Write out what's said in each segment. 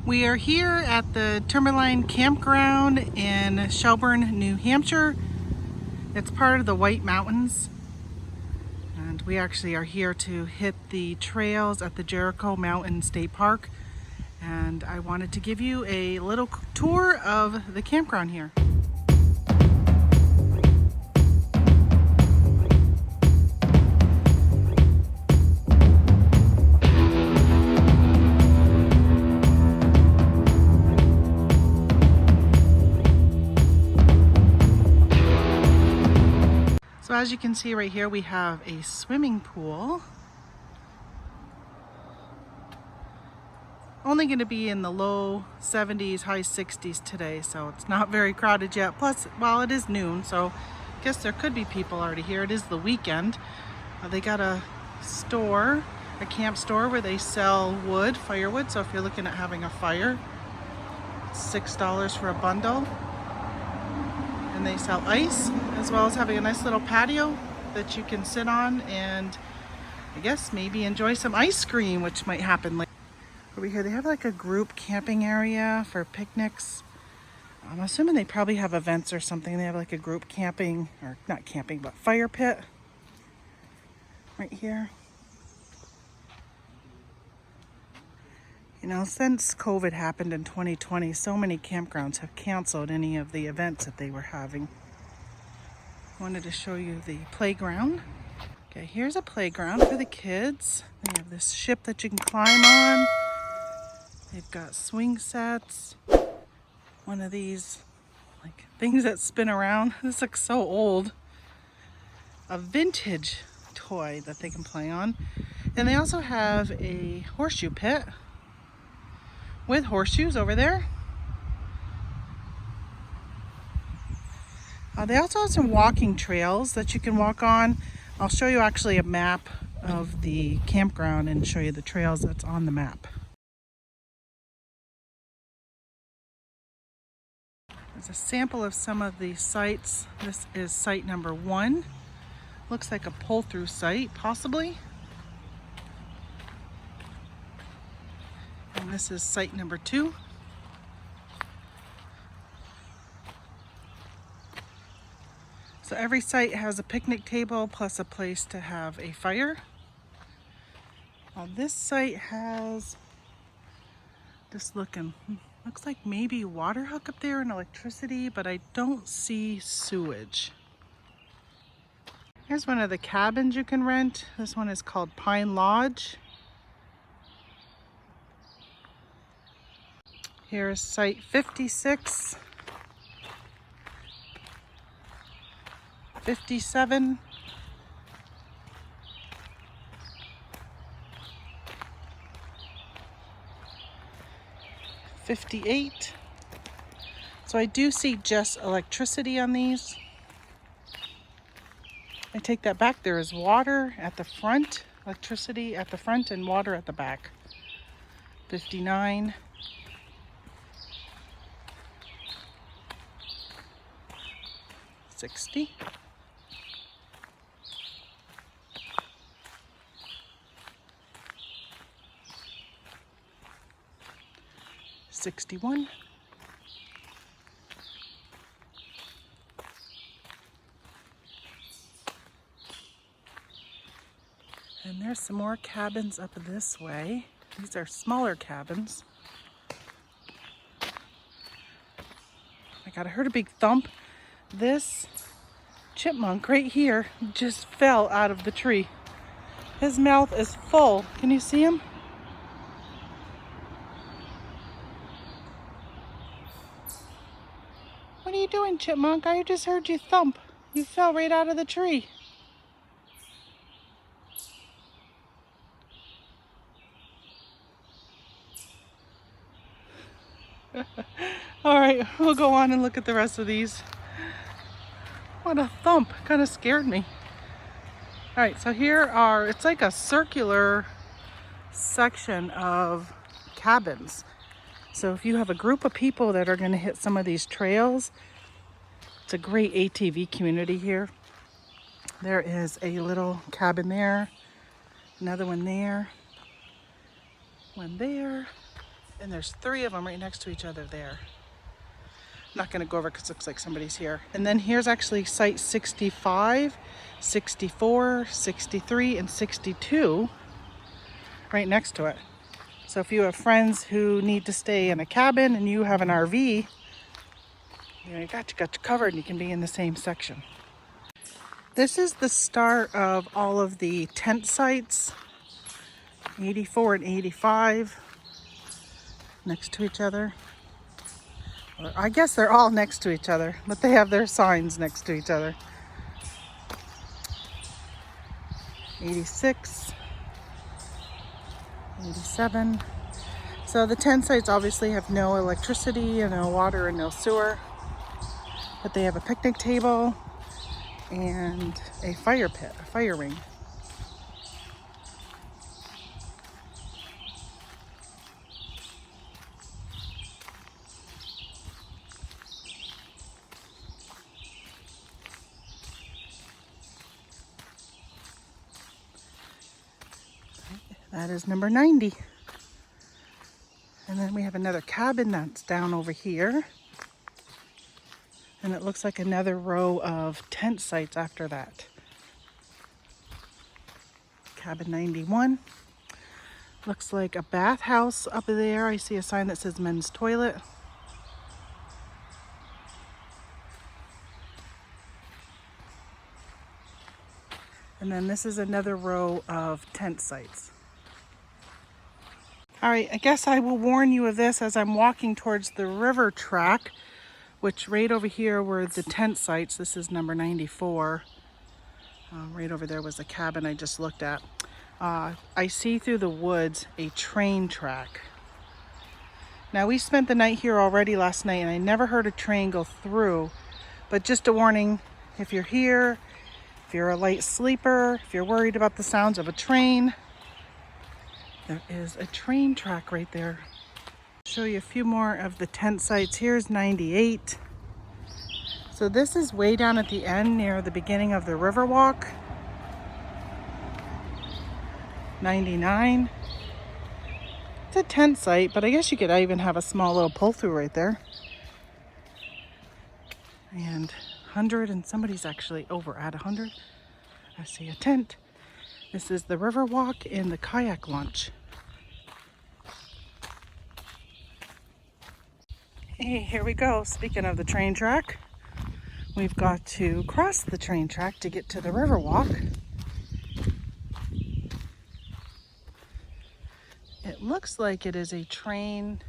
We are here at the Timberland Campground in Shelburne, New Hampshire. It's part of the White Mountains. And we actually are here to hit the trails at the Jericho Mountain State Park. And I wanted to give you a little tour of the campground here. So as you can see right here, we have a swimming pool. Only going to be in the low 70s, high 60s today, so it's not very crowded yet. Plus, well, it is noon, so I guess there could be people already here. It is the weekend. They got a store, a camp store where they sell wood, firewood. So if you're looking at having a fire, it's $6 for a bundle. And they sell ice, as well as having a nice little patio that you can sit on and I guess maybe enjoy some ice cream, which might happen later. Over here they have like a group camping area for picnics. I'm assuming they probably have events or something. They have like a group camping, or not camping, but fire pit right here. You know, since COVID happened in 2020, so many campgrounds have canceled any of the events that they were having. I wanted to show you the playground. Okay, here's a playground for the kids. They have this ship that you can climb on. They've got swing sets. One of these like things that spin around. This looks so old. A vintage toy that they can play on. And they also have a horseshoe pit with horseshoes over there. They also have some walking trails that you can walk on. I'll show you actually a map of the campground and show you the trails that's on the map. There's a sample of some of the sites. This is site number 1. Looks like a pull-through site, possibly. And this is site number 2. So every site has a picnic table plus a place to have a fire. This site has, just looking, looks like maybe water hook up there and electricity, but I don't see sewage. Here's one of the cabins you can rent. This one is called Pine Lodge. Here's site 56, 57, 58. So I do see just electricity on these. I take that back. There is water at the front, electricity at the front, and water at the back. 59. 60. 61. And there's some more cabins up this way. These are smaller cabins. I heard a big thump. This chipmunk right here just fell out of the tree. His mouth is full. Can you see him? What are you doing, chipmunk? I just heard you thump. You fell right out of the tree. All right, we'll go on and look at the rest of these. What a thump, kind of scared me. All right, so here are, it's like a circular section of cabins. So if you have a group of people that are gonna hit some of these trails, it's a great ATV community here. There is a little cabin there, another one there, one there, And there's 3 of them right next to each other there. I'm not gonna go over because it looks like somebody's here. And then here's actually site 65, 64, 63, and 62 right next to it. So if you have friends who need to stay in a cabin and you have an RV, you got you covered and you can be in the same section. This is the start of all of the tent sites, 84 and 85 next to each other. Or I guess they're all next to each other, but they have their signs next to each other. 86, 87. So the tent sites obviously have no electricity and no water and no sewer, but they have a picnic table and a fire pit, a fire ring. That is number 90. And then we have another cabin that's down over here. And it looks like another row of tent sites after that. Cabin 91. Looks like a bathhouse up there. I see a sign that says men's toilet. And then this is another row of tent sites. All right, I guess I will warn you of this as I'm walking towards the river track, which right over here were the tent sites. This is number 94. Right over there was a cabin I just looked at. I see through the woods a train track. Now we spent the night here already last night and I never heard a train go through, but just a warning, if you're here, if you're a light sleeper, if you're worried about the sounds of a train, there is a train track right there. Show you a few more of the tent sites. Here's 98. So this is way down at the end near the beginning of the river walk. 99. It's a tent site, but I guess you could even have a small little pull through right there. And 100, and somebody's actually over at 100. I see a tent. This is the river walk and the kayak launch. Hey, here we go. Speaking of the train track, we've got to cross the train track to get to the river walk. It looks like it is a train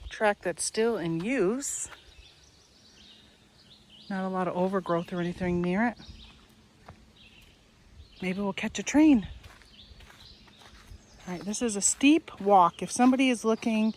track that's still in use. Not a lot of overgrowth or anything near it. Maybe we'll catch a train. All right, this is a steep walk. If somebody is looking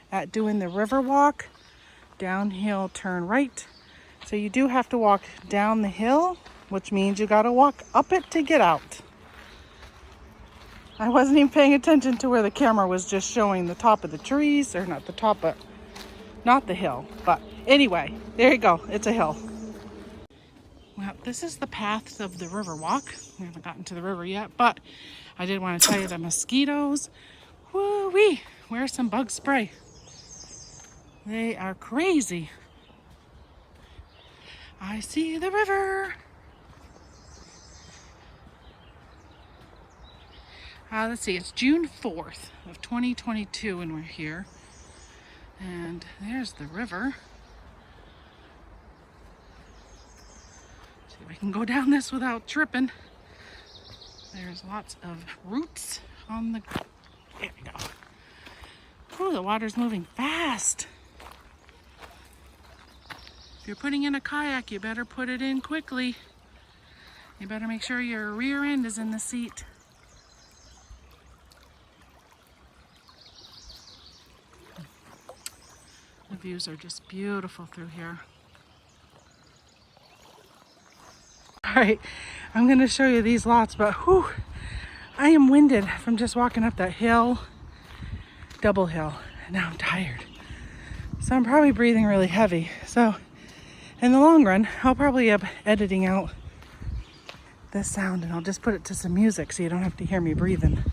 at doing the river walk, downhill turn right. So you do have to walk down the hill, which means you gotta walk up it to get out. I wasn't even paying attention to where the camera was just showing the top of the trees, or not the top, but not the hill. But anyway, there you go, it's a hill. Well, this is the path of the river walk. We haven't gotten to the river yet, but I did want to tell you the mosquitoes. Woo-wee, wear some bug spray. They are crazy. I see the river. Let's see, it's June 4th of 2022 and we're here. And there's the river. See if I can go down this without tripping. There's lots of roots on the... There we go. Oh, the water's moving fast. If you're putting in a kayak, you better put it in quickly. You better make sure your rear end is in the seat. The views are just beautiful through here. All right, I'm gonna show you these lots, but whew, I am winded from just walking up that hill, double hill, and now I'm tired. So I'm probably breathing really heavy. So in the long run, I'll probably end up editing out this sound and I'll just put it to some music so you don't have to hear me breathing.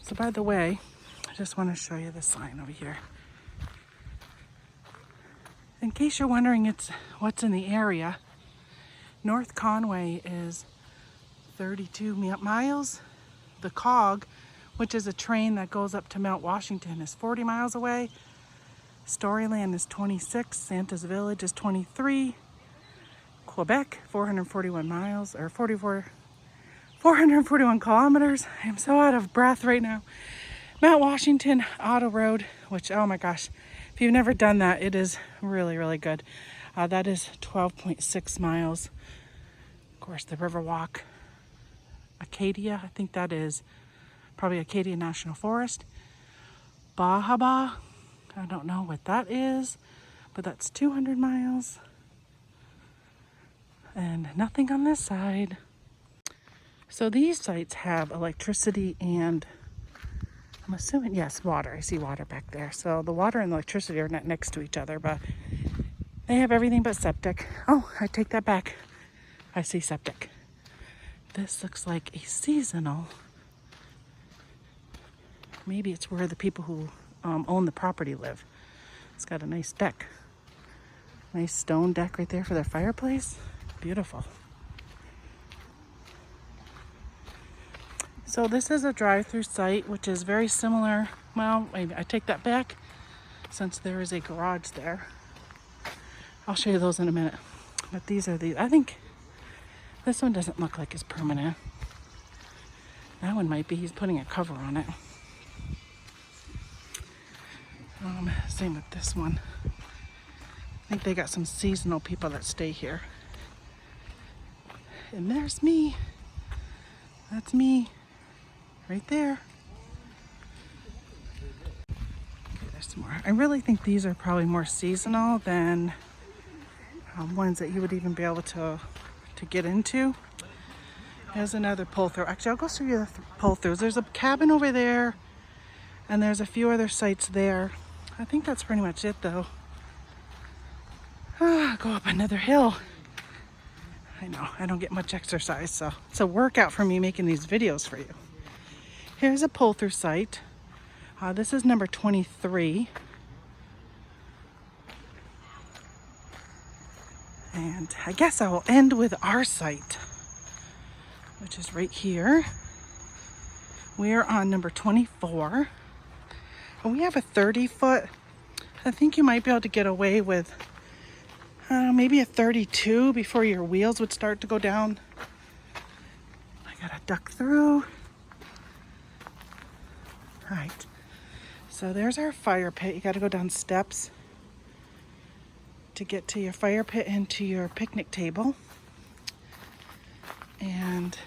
So by the way, I just want to show you the sign over here. In case you're wondering what's in the area, North Conway is 32 miles. The COG, which is a train that goes up to Mount Washington, is 40 miles away. Storyland is 26. Santa's Village is 23. Quebec, 441 miles, or 441 kilometers. I'm so out of breath right now. Mount Washington Auto Road, which, oh my gosh, if you've never done that, it is really, really good. That is 12.6 miles. Of course, the Riverwalk. Acadia, I think that is probably Acadia National Forest. Bahaba, I don't know what that is, but that's 200 miles. And nothing on this side. So these sites have electricity and, I'm assuming, yes, water. I see water back there. So the water and the electricity are not next to each other, but they have everything but septic. Oh, I take that back. I see septic. This looks like a seasonal. Maybe it's where the people who own the property live. It's got a nice deck. Nice stone deck right there for their fireplace. Beautiful. So this is a drive-through site, which is very similar. Well, maybe I take that back since there is a garage there. I'll show you those in a minute. But these are the, I think this one doesn't look like it's permanent. That one might be. He's putting a cover on it. Same with this one. I think they got some seasonal people that stay here. And there's me. That's me. Right there. Okay, there's some more. I really think these are probably more seasonal than ones that you would even be able to get into. There's another pull-through. Actually, I'll go show you the pull-throughs. There's a cabin over there, and there's a few other sites there. I think that's pretty much it, though. Go up another hill. I know, I don't get much exercise, so it's a workout for me making these videos for you. Here's a pull-through site. This is number 23. And I guess I will end with our site, which is right here. We are on number 24. And we have a 30-foot. I think you might be able to get away with maybe a 32 before your wheels would start to go down. I gotta duck through. All right. So there's our fire pit. You gotta go down steps to get to your fire pit and to your picnic table. And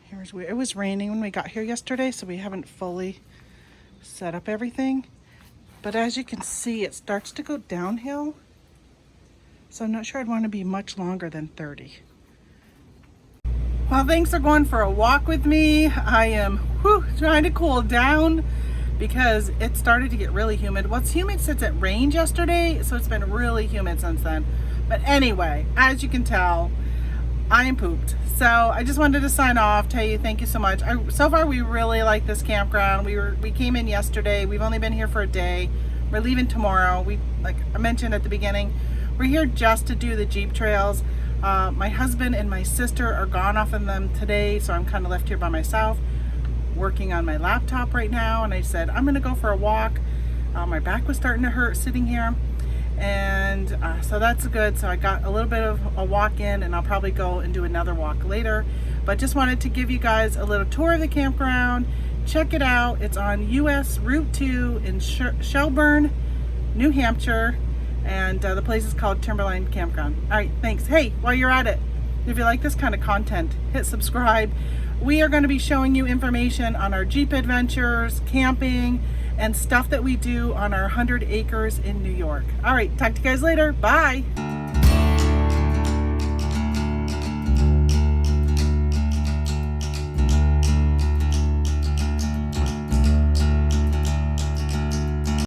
here's where it was raining when we got here yesterday, so we haven't fully set up everything. But as you can see, it starts to go downhill. So I'm not sure I'd want to be much longer than 30. Well, thanks for going for a walk with me. I am trying to cool down because it started to get really humid. Well, it's humid since it rained yesterday, so it's been really humid since then. But anyway, as you can tell, I am pooped. So I just wanted to sign off, tell you thank you so much. So far, we really like this campground. We came in yesterday. We've only been here for a day. We're leaving tomorrow. Like I mentioned at the beginning, we're here just to do the Jeep trails. My husband and my sister are gone off of them today, so I'm kind of left here by myself, working on my laptop right now. And I said, I'm gonna go for a walk. My back was starting to hurt sitting here. And so that's good. So I got a little bit of a walk in, and I'll probably go and do another walk later. But just wanted to give you guys a little tour of the campground. Check it out. It's on US Route 2 in Shelburne, New Hampshire. And the place is called Timberland Campground. All right, thanks. Hey, while you're at it, if you like this kind of content, hit subscribe. We are going to be showing you information on our Jeep adventures, camping, and stuff that we do on our 100 acres in New York. All right, talk to you guys later. Bye.